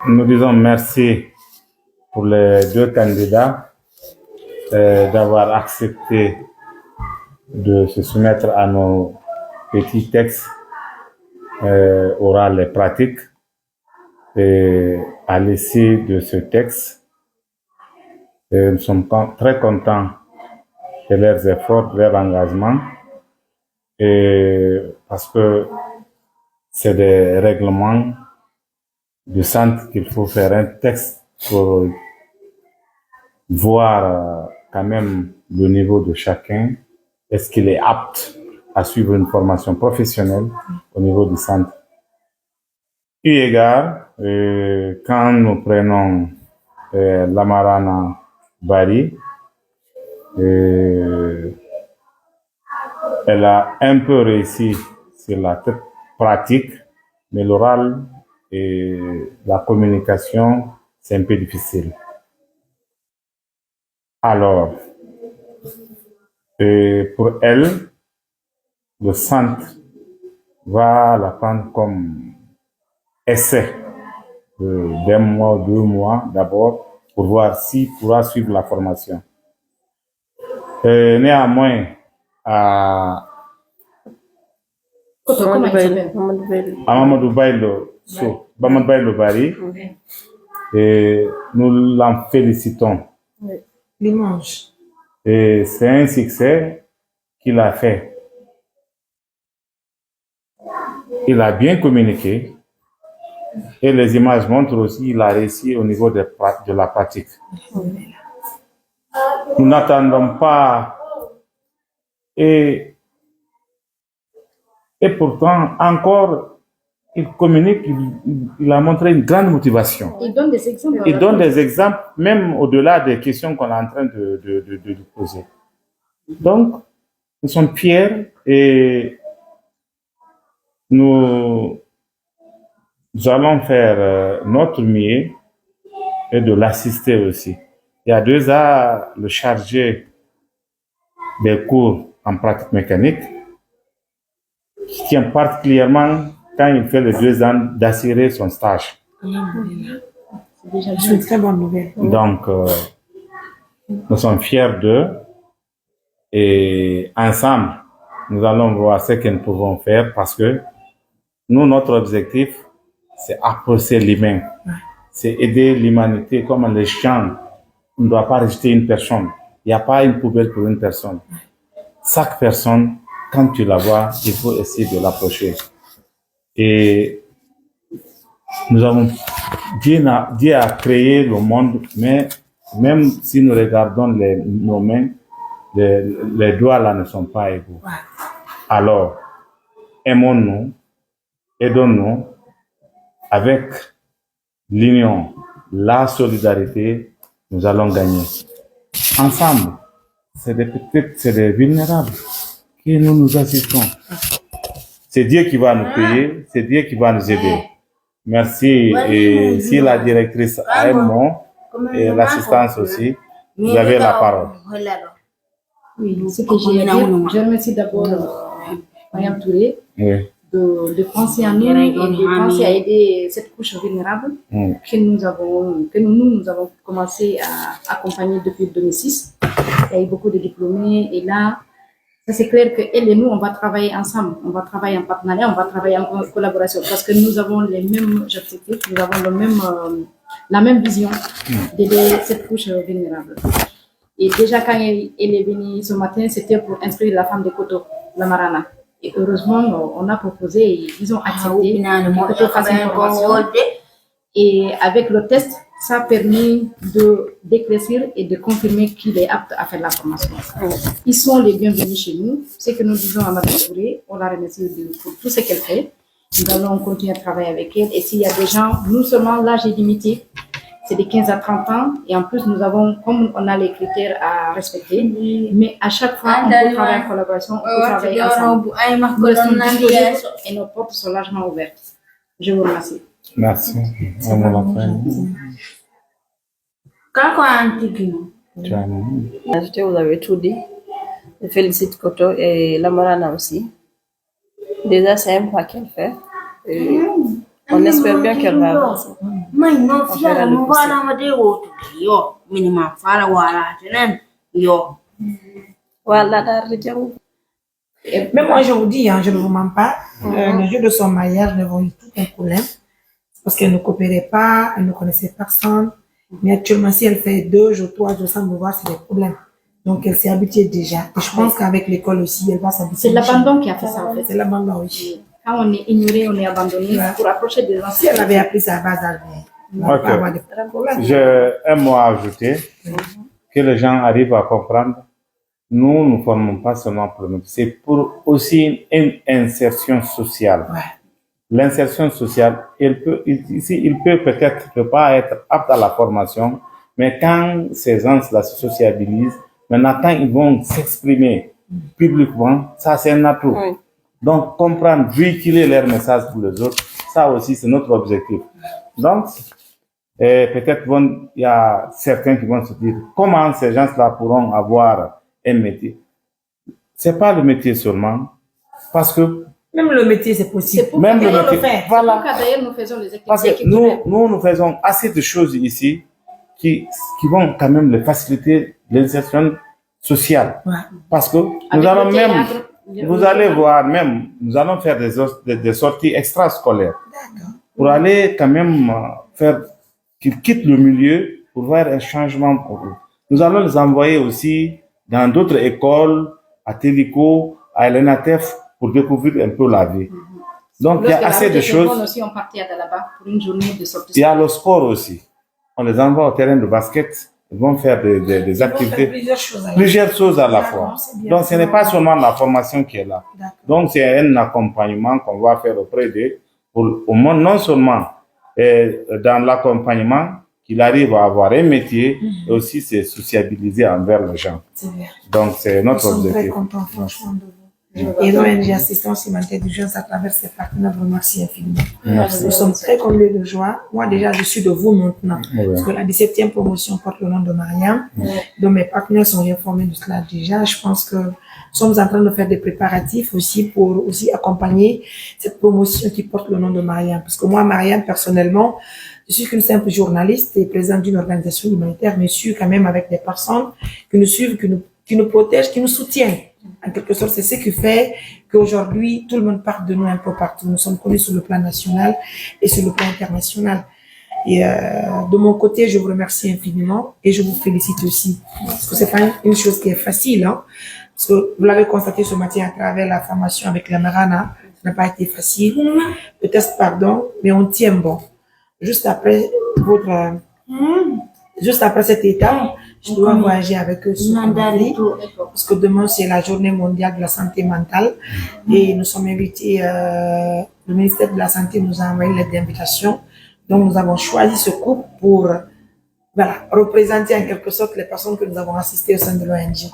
Nous disons merci pour les deux candidats d'avoir accepté de se soumettre à nos petits textes oraux et pratiques. Et à l'issue de ce texte, nous sommes très contents de leurs efforts, de leur engagement, et parce que c'est des règlements du centre qu'il faut faire un texte pour voir quand même le niveau de chacun. Est-ce qu'il est apte à suivre une formation professionnelle au niveau du centre? Eu égard, quand nous prenons Lamarana Bari, elle a un peu réussi sur la pratique, mais l'oral et la communication, c'est un peu difficile. Alors, pour elle, le centre va la prendre comme essai d'un mois, 2 mois d'abord, pour voir s'il pourra suivre la formation. Néanmoins, à Mamadou Bailo Bari, et nous l'en félicitons. Dimanche. Et c'est un succès qu'il a fait. Il a bien communiqué et les images montrent aussi qu'il a réussi au niveau de la pratique. Nous n'attendons pas et pourtant encore il communique, il a montré une grande motivation. Il donne des exemples. Il donne des exemples même au-delà des questions qu'on est en train de lui poser. Donc, nous sommes fiers et nous allons faire notre mieux et de l'assister aussi. Il y a 2 ans, le chargé des cours en pratique mécanique qui tient particulièrement, quand il fait les 2 ans, d'assurer son stage. C'est une très bonne nouvelle. Donc, nous sommes fiers d'eux et ensemble, nous allons voir ce que nous pouvons faire parce que nous, notre objectif, c'est approcher l'humain, c'est aider l'humanité comme les champs. On ne doit pas rejeter une personne. Il n'y a pas une poubelle pour une personne. Chaque personne, quand tu la vois, il faut essayer de l'approcher. Et nous avons, Dieu a créé le monde, mais même si nous regardons nos mains, les doigts là ne sont pas égaux. Alors, aimons-nous, aidons-nous avec l'union, la solidarité, nous allons gagner. Ensemble, c'est des vulnérables que nous assistons. C'est Dieu qui va nous payer, c'est Dieu qui va nous aider. Merci. Et si la directrice a un mot, et l'assistance aussi, vous avez la parole. Oui, ce que j'ai à dire, je remercie d'abord Mariam Touré de penser à nous et de penser à aider cette couche vulnérable que nous avons commencé à accompagner depuis 2006. Il y a eu beaucoup de diplômés et là, ça c'est clair qu'elle et nous, on va travailler ensemble, on va travailler en partenariat, on va travailler en collaboration parce que nous avons les mêmes objectifs, nous avons la même vision d'aider cette couche vulnérable. Et déjà, quand elle est venue ce matin, c'était pour inscrire la femme de Koto, la Marana. Et heureusement, on a proposé et ils ont accepté que Koto fasse une formation. Et avec le test, ça a permis d'éclaircir et de confirmer qu'il est apte à faire la formation. Ils sont les bienvenus chez nous. Ce que nous disons à Mme Touré, on la remercie pour tout ce qu'elle fait. Nous allons continuer à travailler avec elle. Et s'il y a des gens, non seulement l'âge est limité, c'est de 15 à 30 ans. Et en plus, nous avons, comme on a les critères à respecter, mais à chaque fois, on peut travailler en collaboration, on peut travailler ensemble. Nous restons disponibles et nos portes sont largement ouvertes. Je vous remercie. Merci. Vous avez tout dit. Je félicite Koto et Lamarana aussi. Déjà, c'est un pas qu'elle fait. Et on espère bien qu'elle va avancer. Mais non, fiala, non va la madeo. Yo, minimum fala wala, tenen. Yo. Voilà, d'argent. Mais moi, je vous dis, je ne vous mens pas, le jour de son mariage, nous avons eu tout un problème. Parce qu'elle ne coopérait pas, elle ne connaissait personne. Mais actuellement, si elle fait 2 jours, 3 jours sans me voir, c'est des problèmes. Donc, elle s'est habituée déjà. Et je pense qu'avec l'école aussi, elle va s'habituer. C'est l'abandon qui a fait ça, en fait. C'est l'abandon, oui. Quand on est ignoré, on est abandonné pour approcher des enfants. Si elle avait appris ça à bas âge, elle va pas avoir de problème. J'ai un mot à ajouter, que les gens arrivent à comprendre. Nous ne formons pas seulement pour nous, c'est pour aussi une insertion sociale. Ouais. L'insertion sociale, il peut peut-être ne pas être apte à la formation, mais quand ces gens-là se sociabilisent, maintenant quand ils vont s'exprimer publiquement, ça c'est un atout. Oui. Donc comprendre, véhiculer leur message pour les autres, ça aussi c'est notre objectif. Donc, peut-être il y a certains qui vont se dire, comment ces gens-là pourront avoir un métier? C'est pas le métier seulement, parce que même le métier, c'est possible. Même le métier. Voilà. D'ailleurs, nous faisons les activités. Parce que nous faisons assez de choses ici qui vont quand même les faciliter l'insertion sociale. Ouais. Parce que nous allons même, vous allez voir même, nous allons faire des sorties extrascolaires. Pour aller quand même faire qu'ils quittent le milieu pour voir un changement pour eux. Nous allons les envoyer aussi dans d'autres écoles, à Télico, à l'ENATEF, pour découvrir un peu la vie. Donc, il y a assez de choses. Aussi, on partait là-bas pour une journée de sortie. Il y a le sport aussi. On les envoie au terrain de basket. Ils vont faire des activités. Plusieurs choses à la fois. Donc, ce n'est pas seulement la formation qui est là. Donc, c'est un accompagnement qu'on va faire auprès d'eux pour, au moins, non seulement dans l'accompagnement, qu'il arrive à avoir un métier et aussi se sociabiliser envers les gens. Donc, c'est notre objectif. Très contents, franchement, de vous. Et l'ONG Assistance Humanitaire d'Urgence à travers ses partenaires, vous remercie infiniment. Merci. Nous sommes très comblés de joie. Moi, déjà, je suis de vous maintenant. Oui. Parce que la 17e promotion porte le nom de Mariam. Oui. Donc, mes partenaires sont informés de cela déjà. Je pense que nous sommes en train de faire des préparatifs aussi pour aussi accompagner cette promotion qui porte le nom de Mariam. Parce que moi, Mariam, personnellement, je suis qu'une simple journaliste et présidente d'une organisation humanitaire, mais je suis quand même avec des personnes qui nous suivent, qui nous protègent, qui nous soutiennent. En quelque sorte, c'est ce qui fait qu'aujourd'hui, tout le monde parle de nous un peu partout. Nous sommes connus sur le plan national et sur le plan international. Et de mon côté, je vous remercie infiniment et je vous félicite aussi. Parce que c'est pas une chose qui est facile, hein. Parce que vous l'avez constaté ce matin à travers la formation avec la Marana, ça n'a pas été facile. Peut-être pardon, mais on tient bon. Juste après cette étape, je dois voyager avec eux sur Paris, parce que demain c'est la journée mondiale de la santé mentale et nous sommes invités, le ministère de la Santé nous a envoyé lettre d'invitation, donc nous avons choisi ce couple pour représenter en quelque sorte les personnes que nous avons assistées au sein de l'ONG.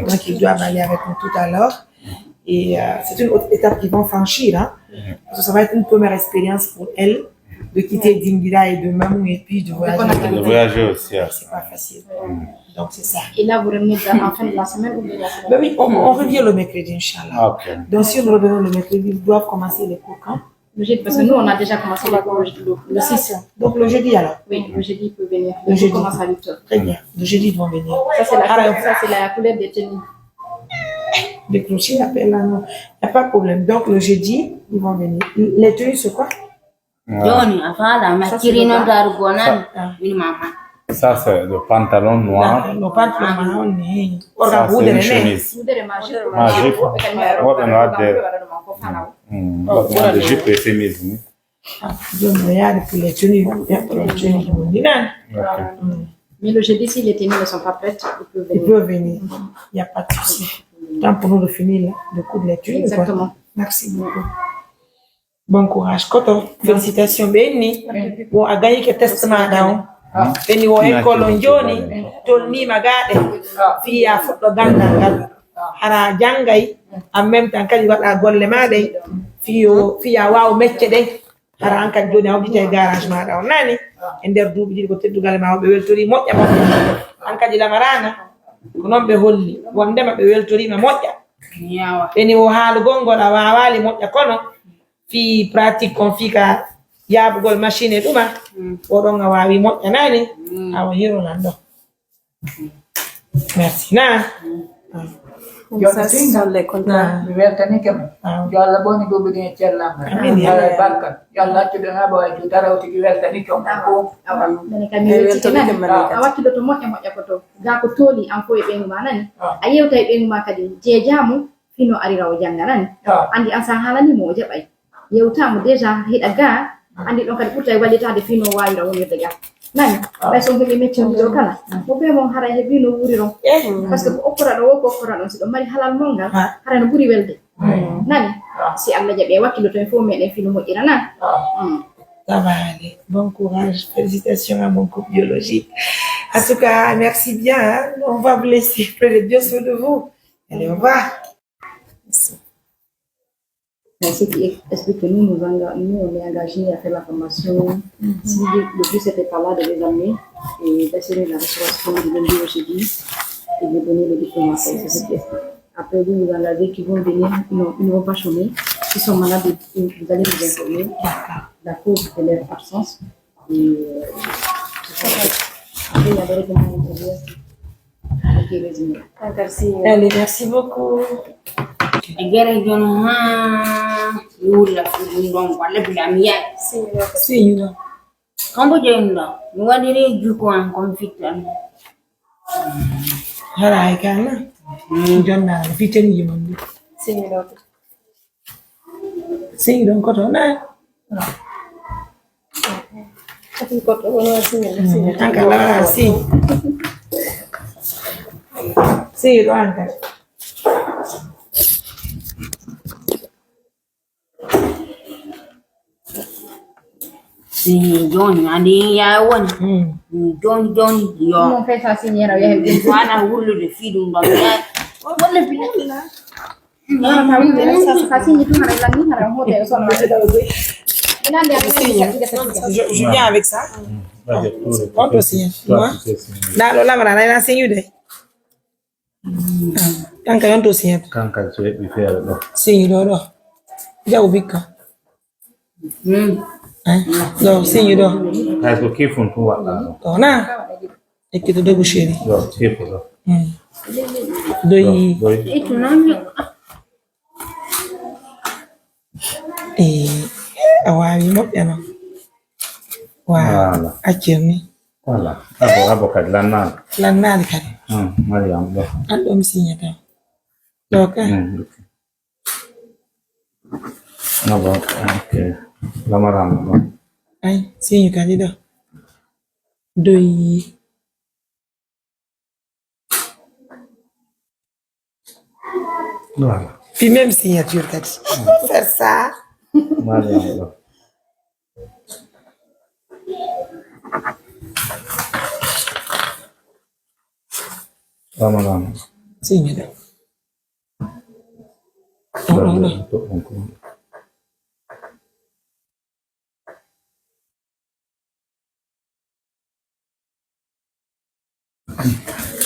Donc ils doivent aller avec nous tout à l'heure et c'est une autre étape qu'ils vont franchir, hein, parce que ça va être une première expérience pour elles de quitter Dingira et de Mamou et puis de voyager. De voyager aussi. C'est pas facile. Donc c'est ça. Et là, vous revenez en fin de la semaine ou de la semaine? Ben oui, on revient le mercredi, Inch'Allah. Okay. Donc si nous revenons le mercredi, ils doivent commencer les cours quand? Parce que nous, on a déjà commencé les cours le 6. Donc le jeudi alors? Oui, le jeudi, il peut venir. Le jeudi commence à 8h. Très bien. Le jeudi, ils vont venir. Ça, c'est la couleur des tenues. Décrocher l'appel là, non. Il n'y a pas de problème. Donc le jeudi, ils vont venir. Les tenues, c'est quoi? Johnny, ça c'est le pantalon noir. Le pantalon noir, ça c'est une chemise. Ma jupe, de jupe et chemise. Je regarde pour les tenues. Mais le jeudi, si les tenues ne sont pas prêtes, ils peuvent venir. Il n'y a pas de souci. Temps pour nous de finir le coup de les tenues. Exactement. Merci beaucoup. Bon courage. Koto, félicitations. Béni. Bon, à gagner que testament down. Béni, wo école Johnny. Tolni magade. Fiya foto gandangal. Hara jangay. En même temps, quand il va la golle made. Fiya waaw mecce de. Hara an kan Johnny awdite garage ma daw nani. E nder duubi ɗiɗi ko teddugal ma be weltori moƴƴa moƴƴa. An kadi lamarana. Ko non be holli. Wondema be weltori ma moƴƴa. Béni wo haalu gongol a waawali moƴƴa kono. Fi pratique kon fika yaɓugol machine ɗuma oɗon a wawi moƴƴanani awa hironan ɗo merci na solle kontaan mi weltani kam yo Allah boni duɓiɗi e cellam ala barka yo Allah accuɗen haɓa way ju tarawti ki weltani kam ko mene kam mi weltitinani a wakkilo to moƴƴa ko to ga ko tooli an fo e ɓengu ma nani a yewta e ɓengu ma kadi jeejamu fino arira o janga nani andi an sa haalanimo o jaɓay yewtamo déjà heɗa ga andi ɗon kadi ɓurta e wallitade fino wawira wonirde ga nani ɓay son heɓi meccendiɗo kala mo ɓe mon hara heeɓi no wuriron par ce que ko okkora ɗo wo ko okkora ɗon si ɗon mari halal molngal hara no ɓuuri welde nani si Allah jaɓi e wakkilo to en fof meɗen fino moƴƴira nan ça va aller. Bon courage. Félicitations à mon couple biologique. En tout cas, merci bien. Hein? On va vous laisser. Prenez bien soin de vous. Allez, au revoir. Merci qui explique que nous, on est engagés à faire la formation. Si le but c'était pas là de les amener et d'assurer la restauration du lundi au jeudi et de donner le diplôme à ça. Après, vous nous engagez qui vont venir, ils ne vont pas chômer. S'ils sont malades, vous allez nous informer la cause de leur absence. Et après, il y a des recommandations. Ok, résumé. Allez, merci beaucoup. Agora jono ha yula fudum wala bilamiya Si, you know. kambo jenda mi wadiri juko an konfitan Hala ay kana. Jonna fiteni yimande. Si, don ko to na. Anka la si. Si, do anka. si John andi ya won John yo Non fait ça signer là, il y a wana wulu de fidum ba wala bilala ça signe tout dans la ligne, on va faire ça. Je viens avec ça. On peut signer. Moi. Là, là, là, là, signe de. Quand on peut signer. Quand tu es faire là. Signe là. Ya ubika. Non, signe là. Est-ce que qui font tout là? On a. Et que tu dois boucher. Non, c'est pas là. Doi. itu nanya Awawi mo yana. Wa akirni. Voilà. Abo kad lanna. Lanna kare. Mariam do. An do mi signé ta. Donc No ba. Okay. Lamaram. Ay, signé kadi do. Doi. Voilà. Puis même signature kadi. Faire ça. Mariam do. Lamaram. Signé do.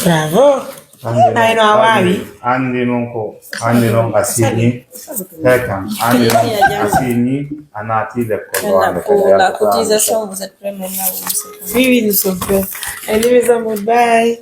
Bravo. Ay no awawi. Andi non asini. D'accord. Andi non asini. Anati le Pour la cotisation, vous êtes prêts maintenant? Oui, nous sommes prêts. Allez, mes amours, bye.